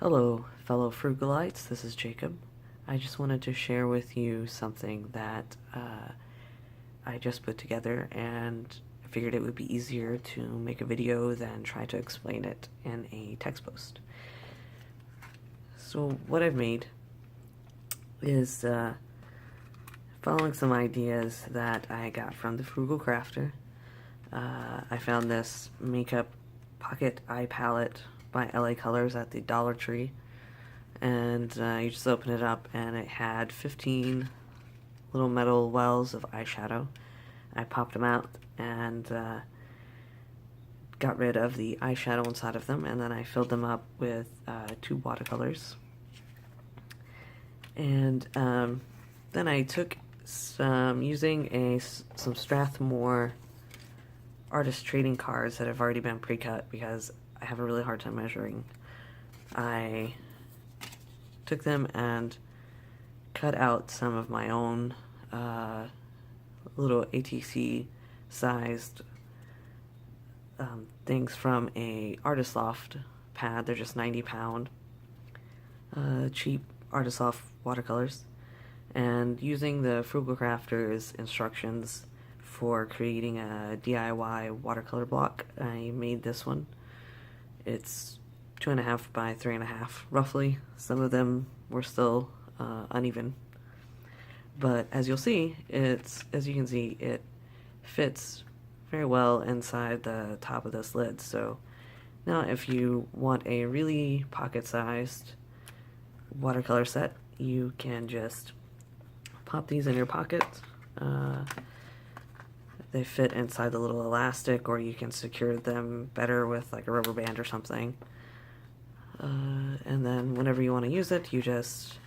Hello, fellow Frugalites. This is Jacob. I just wanted to share with you something that I just put together, and I figured it would be easier to make a video than try to explain it in a text post. So what I've made is following some ideas that I got from the Frugal Crafter. I found this makeup pocket eye palette by LA Colors at the Dollar Tree, and you just open it up and it had 15 little metal wells of eyeshadow. I popped them out and got rid of the eyeshadow inside of them, and then I filled them up with 2 watercolors. And then I took using some Strathmore artist trading cards that have already been pre-cut because I have a really hard time measuring. I took them and cut out some of my own little ATC sized things from a Artist Loft pad. They're just 90-pound cheap Artist Loft watercolors, and using the Frugal Crafter's instructions for creating a DIY watercolor block, I made this one. It's 2.5 by 3.5 roughly. Some of them were still uneven, but as you can see, it fits very well inside the top of this lid. So now if you want a really pocket-sized watercolor set, you can just pop these in your pocket. They fit inside the little elastic, or you can secure them better with like a rubber band or something. And then whenever you want to use it, you just,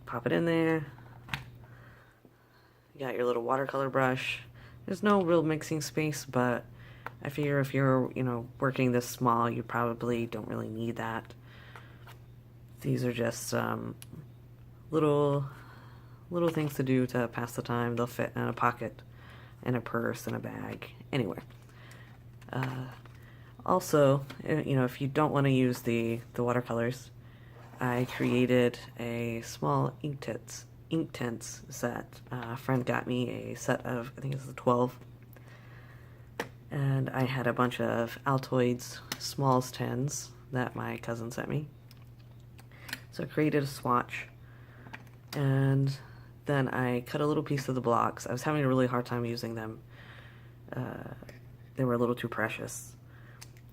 pop it in there. You got your little watercolor brush. There's no real mixing space, but I figure if you're, working this small, you probably don't really need that. These are just little things to do to pass the time. They'll fit in a pocket, in a purse, in a bag, anywhere. Also, if you don't want to use the watercolors, I created a small ink tints set. A friend got me a set of, I think it's 12. And I had a bunch of Altoids Smalls tins that my cousin sent me. So I created a swatch, and then I cut a little piece of the blocks. I was having a really hard time using them. They were a little too precious.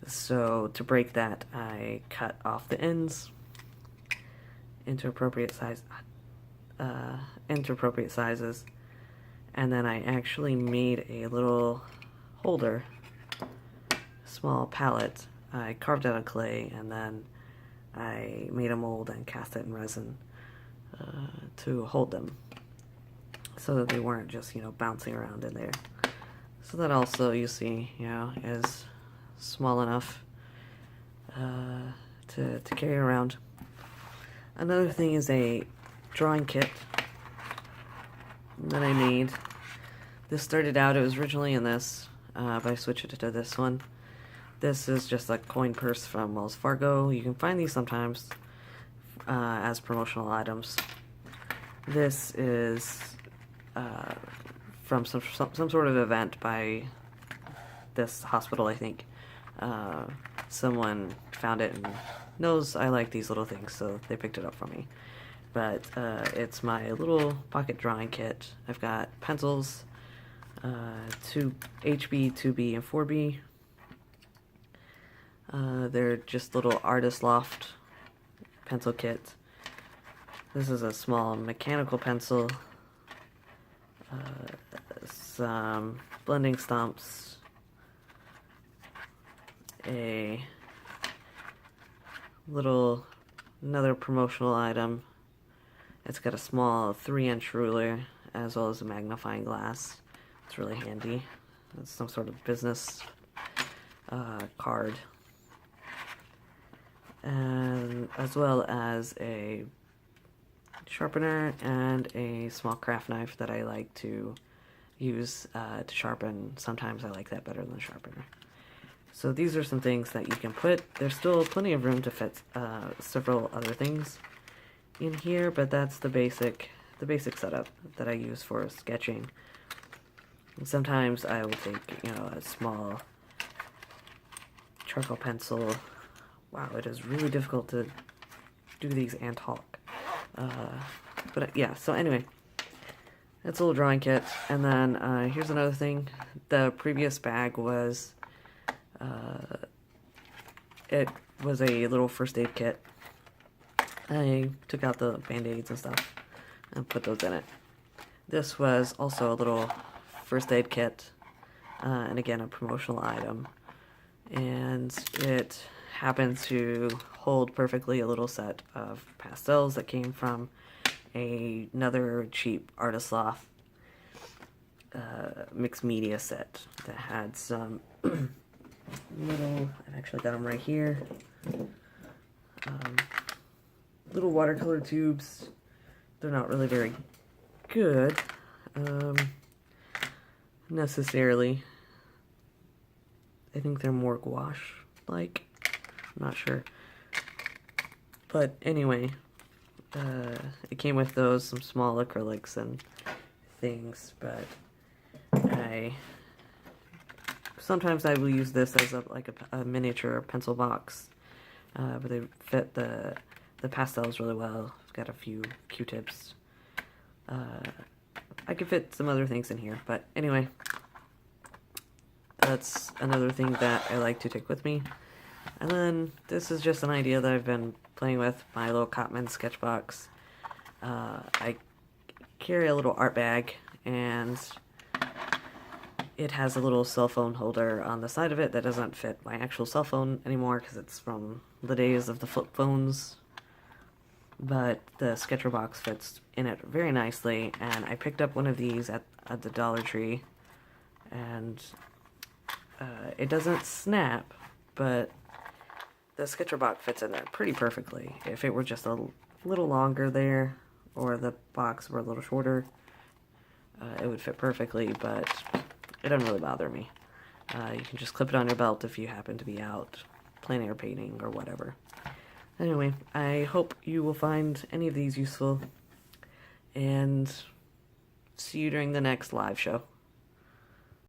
So to break that, I cut off the ends into appropriate sizes, and then I actually made a little holder, small palette. I carved out of clay, and then I made a mold and cast it in resin to hold them, so that they weren't just, bouncing around in there. So that also, you see, is small enough to carry around. Another thing is a drawing kit that I made. This started out, it was originally in this, but I switched it to this one. This is just a coin purse from Wells Fargo. You can find these sometimes as promotional items. This is from some sort of event by this hospital, I think. Someone found it and knows I like these little things, so they picked it up for me. But it's my little pocket drawing kit. I've got pencils, 2 HB, 2B, and 4B. They're just little Artist Loft pencil kits. This is a small mechanical pencil, some blending stumps, another promotional item. It's got a small 3-inch ruler as well as a magnifying glass. It's really handy. It's some sort of business card. And as well as a sharpener and a small craft knife that I like to use to sharpen. Sometimes I like that better than a sharpener. So these are some things that you can put. There's still plenty of room to fit several other things in here, but that's the basic setup that I use for sketching. And sometimes I will take, you know, a small charcoal pencil. Wow, it is really difficult to do these and talk. But yeah, so anyway, that's a little drawing kit. And then here's another thing. The previous bag was, it was a little first aid kit. I took out the band-aids and stuff and put those in it. This was also a little first aid kit, and again, a promotional item. And it happened to hold perfectly a little set of pastels that came from another cheap Artist Loft mixed media set that had some little, I've actually got them right here, little watercolor tubes. They're not really very good, necessarily. I think they're more gouache-like. I'm not sure. But anyway, it came with those, some small acrylics and things, but sometimes I will use this as a miniature pencil box, but they fit the pastels really well. It's got a few Q-tips. I could fit some other things in here, but anyway, that's another thing that I like to take with me. And then this is just an idea that I've been playing with, my little Cotman sketch box. I carry a little art bag, and it has a little cell phone holder on the side of it that doesn't fit my actual cell phone anymore because it's from the days of the flip phones. But the sketcher box fits in it very nicely, and I picked up one of these at the Dollar Tree, and it doesn't snap, but the sketcher box fits in there pretty perfectly. If it were just a little longer there, or the box were a little shorter, it would fit perfectly, but it doesn't really bother me. You can just clip it on your belt if you happen to be out plein air painting or whatever. Anyway, I hope you will find any of these useful, and see you during the next live show.